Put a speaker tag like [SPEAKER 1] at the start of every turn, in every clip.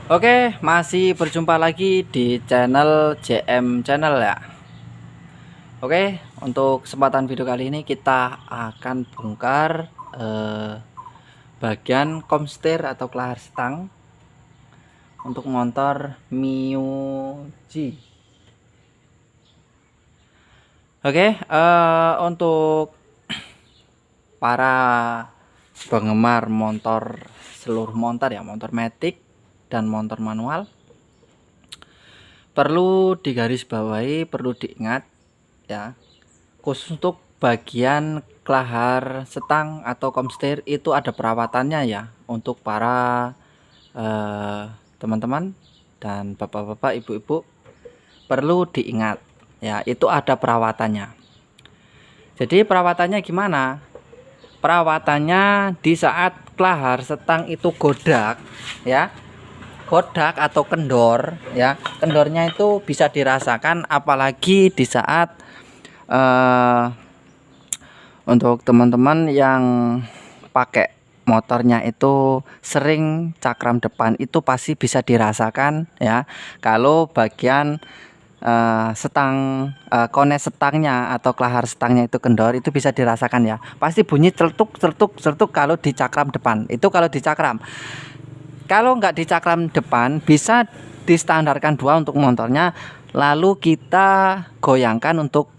[SPEAKER 1] Oke, masih berjumpa lagi di channel JM Channel ya. Oke, untuk kesempatan video kali ini kita akan bongkar bagian komstir atau kelahar stang untuk motor Mio G. Oke, untuk para penggemar motor seluruh motor ya, motor matic dan motor manual, perlu digarisbawahi, perlu diingat ya, khusus untuk bagian kelahar setang atau komstir itu ada perawatannya ya, untuk para teman-teman dan bapak-bapak, ibu-ibu perlu diingat ya, itu ada perawatannya. Jadi perawatannya gimana? Perawatannya di saat kelahar setang itu godak ya, godak atau kendor ya, kendornya itu bisa dirasakan apalagi di saat untuk teman-teman yang pakai motornya itu sering cakram depan, itu pasti bisa dirasakan ya, kalau bagian setang kones setangnya atau kelahar setangnya itu kendor, itu bisa dirasakan ya, pasti bunyi celtuk celtuk celtuk kalau di cakram depan. Itu kalau di cakram. Kalau nggak di cakram depan, bisa distandarkan dua untuk motornya, lalu kita goyangkan untuk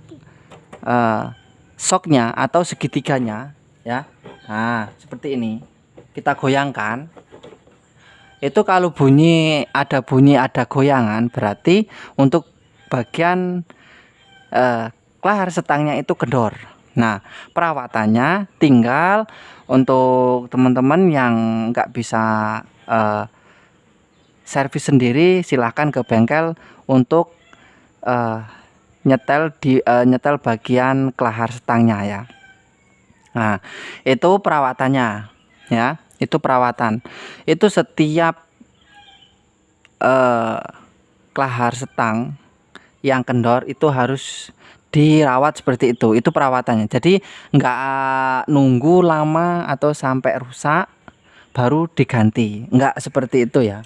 [SPEAKER 1] shocknya atau segitiganya ya. Nah, seperti ini kita goyangkan. Itu kalau bunyi ada goyangan, berarti untuk bagian kelahar setangnya itu kendor. Nah, perawatannya tinggal untuk teman-teman yang nggak bisa servis sendiri, silahkan ke bengkel untuk nyetel bagian kelahar setangnya ya. Nah, itu perawatannya ya, itu perawatan. Itu setiap kelahar setang yang kendor itu harus dirawat seperti itu perawatannya. Jadi nggak nunggu lama atau sampai rusak baru diganti, nggak seperti itu ya.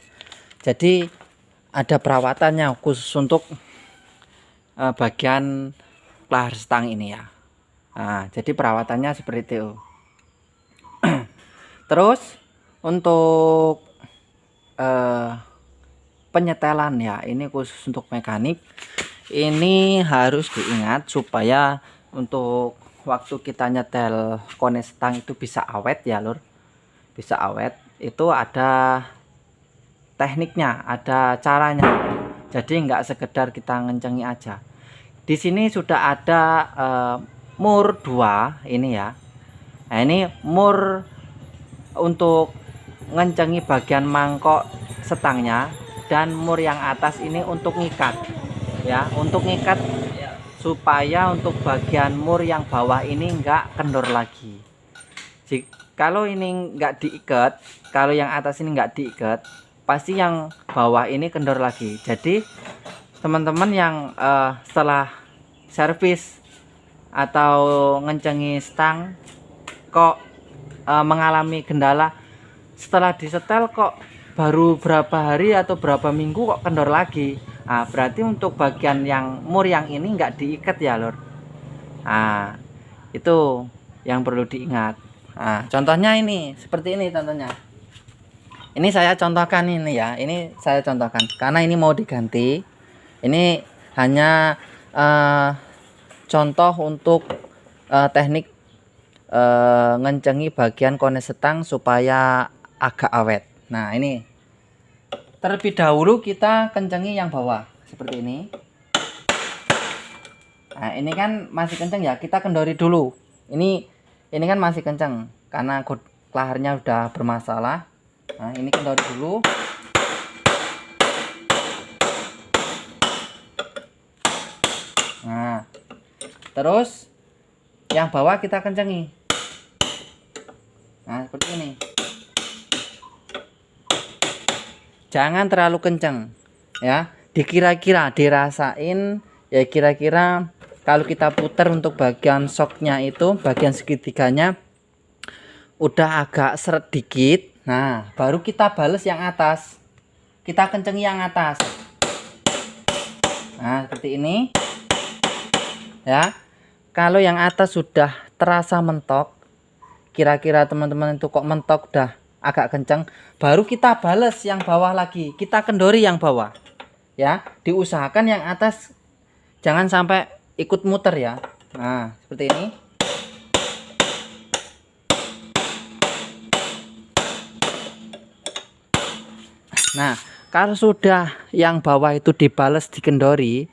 [SPEAKER 1] Jadi ada perawatannya khusus untuk bagian kelahar setang ini ya. Nah, jadi perawatannya seperti itu. Terus untuk penyetelan ya, ini khusus untuk mekanik. Ini harus diingat supaya untuk waktu kita nyetel kones stang itu bisa awet ya lur, bisa awet. Itu ada tekniknya, ada caranya. Jadi nggak sekedar kita ngencengi aja. Di sini sudah ada mur 2 ini ya. Nah, ini mur untuk ngencengi bagian mangkok setangnya, dan mur yang atas ini untuk ngikat ya, untuk ngikat supaya untuk bagian mur yang bawah ini enggak kendor lagi. Kalau ini enggak diikat, kalau yang atas ini enggak diikat, pasti yang bawah ini kendor lagi. Jadi teman-teman yang setelah servis atau ngencengi stang kok mengalami kendala, setelah disetel kok baru berapa hari atau berapa minggu kok kendor lagi, nah berarti untuk bagian yang mur yang ini nggak diikat ya lor. Nah, itu yang perlu diingat. Nah, contohnya ini seperti ini contohnya. Ini saya contohkan ini ya, ini saya contohkan karena ini mau diganti. Ini hanya contoh untuk teknik ngencengi bagian kones setang supaya agak awet. Nah, ini terlebih dahulu kita kencengi yang bawah seperti ini. Nah, ini kan masih kenceng ya, kita kendori dulu. Ini kan masih kenceng karena kelaharnya udah bermasalah. Nah, ini kendori dulu. Nah, terus yang bawah kita kencengi. Nah, seperti ini. Jangan terlalu kenceng ya, dikira-kira dirasain ya, kira-kira kalau kita putar untuk bagian shocknya itu, bagian segitiganya udah agak seret dikit, nah baru kita bales yang atas. kita kencengi yang atas. Nah, seperti ini. Ya. Kalau yang atas sudah terasa mentok, kira-kira teman-teman itu kok mentok udah agak kenceng, baru kita bales yang bawah lagi, kita kendori yang bawah. Ya, diusahakan yang atas jangan sampai ikut muter ya. Nah, seperti ini. Nah, kalau sudah yang bawah itu dibales dikendori,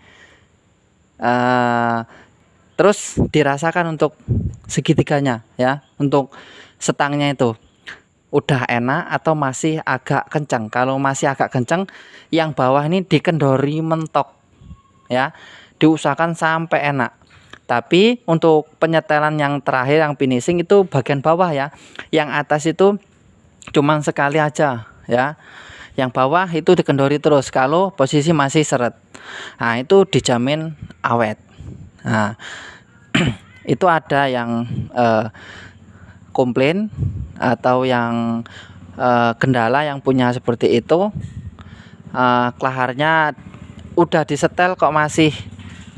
[SPEAKER 1] terus dirasakan untuk segitiganya ya, untuk setangnya itu udah enak atau masih agak kencang. Kalau masih agak kencang, yang bawah ini dikendori mentok ya, diusahakan sampai enak. Tapi untuk penyetelan yang terakhir, yang finishing itu bagian bawah ya, yang atas itu cuman sekali aja ya, yang bawah itu dikendori terus kalau posisi masih seret. Nah, itu dijamin awet. Nah, itu ada yang komplain atau yang kendala yang punya seperti itu, klaharnya udah disetel kok masih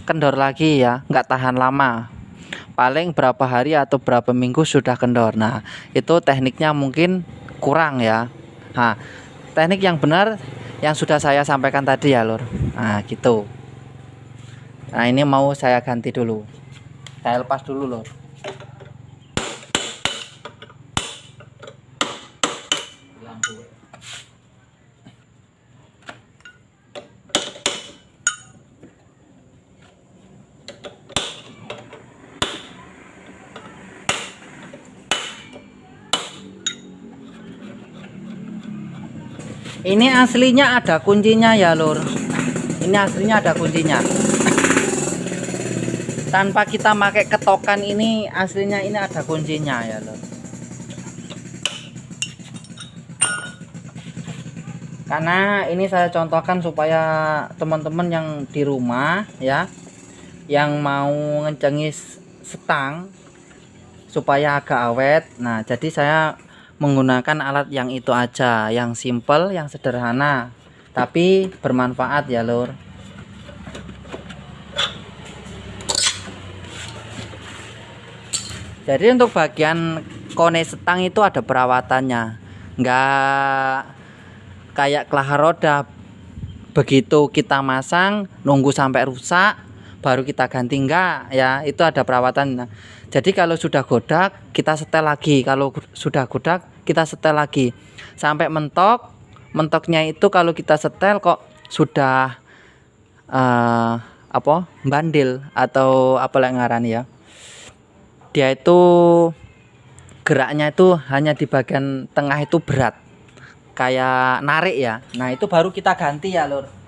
[SPEAKER 1] kendor lagi ya, nggak tahan lama, paling berapa hari atau berapa minggu sudah kendor. Nah, itu tekniknya mungkin kurang ya. Nah, teknik yang benar yang sudah saya sampaikan tadi ya lur. Nah, gitu. Nah, ini mau saya ganti dulu, saya lepas dulu lur. Ini aslinya ada kuncinya ya lur, ini aslinya ada kuncinya, tanpa kita pakai ketokan. Ini aslinya ini ada kuncinya ya lur. Karena ini saya contohkan supaya teman-teman yang di rumah ya, yang mau ngencengi setang supaya agak awet. Nah, jadi saya menggunakan alat yang itu aja, yang simple, yang sederhana, tapi bermanfaat ya lur. Jadi untuk bagian kone setang itu ada perawatannya, nggak kayak kelahar roda, begitu kita masang nunggu sampai rusak baru kita ganti, enggak ya, itu ada perawatan. Jadi kalau sudah godak kita setel lagi, kalau sudah godak kita setel lagi sampai mentok. Mentoknya itu kalau kita setel kok sudah bandil atau apa lagi ngarani ya, dia itu geraknya itu hanya di bagian tengah itu berat kayak narik ya. Nah, itu baru kita ganti ya lur.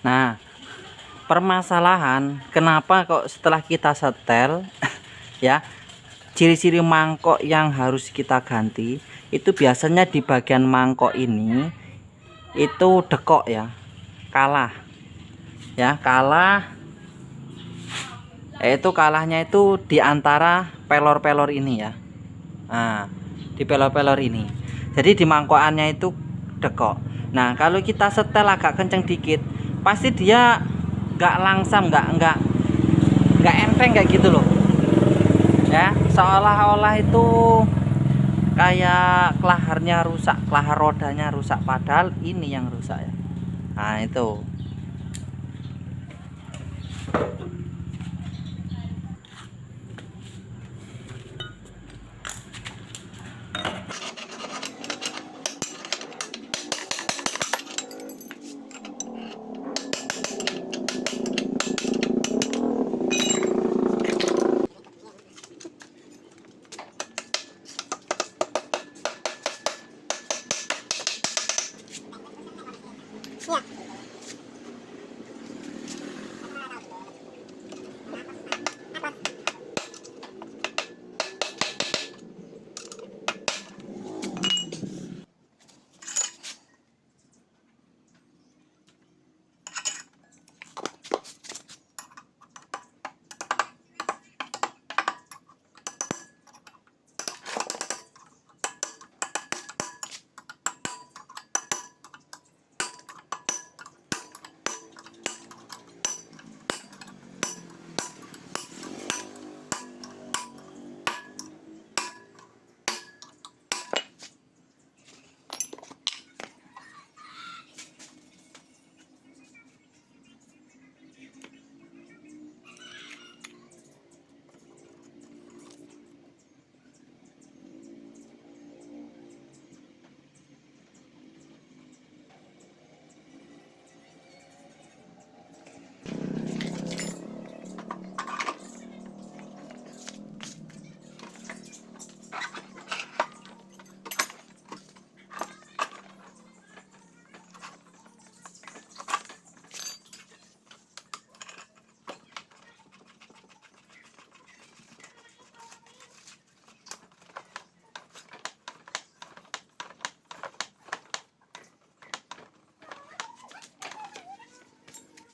[SPEAKER 1] Nah, permasalahan kenapa kok setelah kita setel ya, ciri-ciri mangkok yang harus kita ganti itu biasanya di bagian mangkok ini itu dekok ya, kalah ya, kalah. Itu kalahnya itu di antara pelor-pelor ini ya. Nah, di pelor-pelor ini, jadi di mangkokannya itu dekok. Nah, kalau kita setel agak kenceng dikit, pasti dia nggak langsam, nggak enteng kayak gitu loh ya, seolah-olah itu kayak kelaharnya rusak, kelahar rodanya rusak, padahal ini yang rusak ya. Nah, itu
[SPEAKER 2] Ya.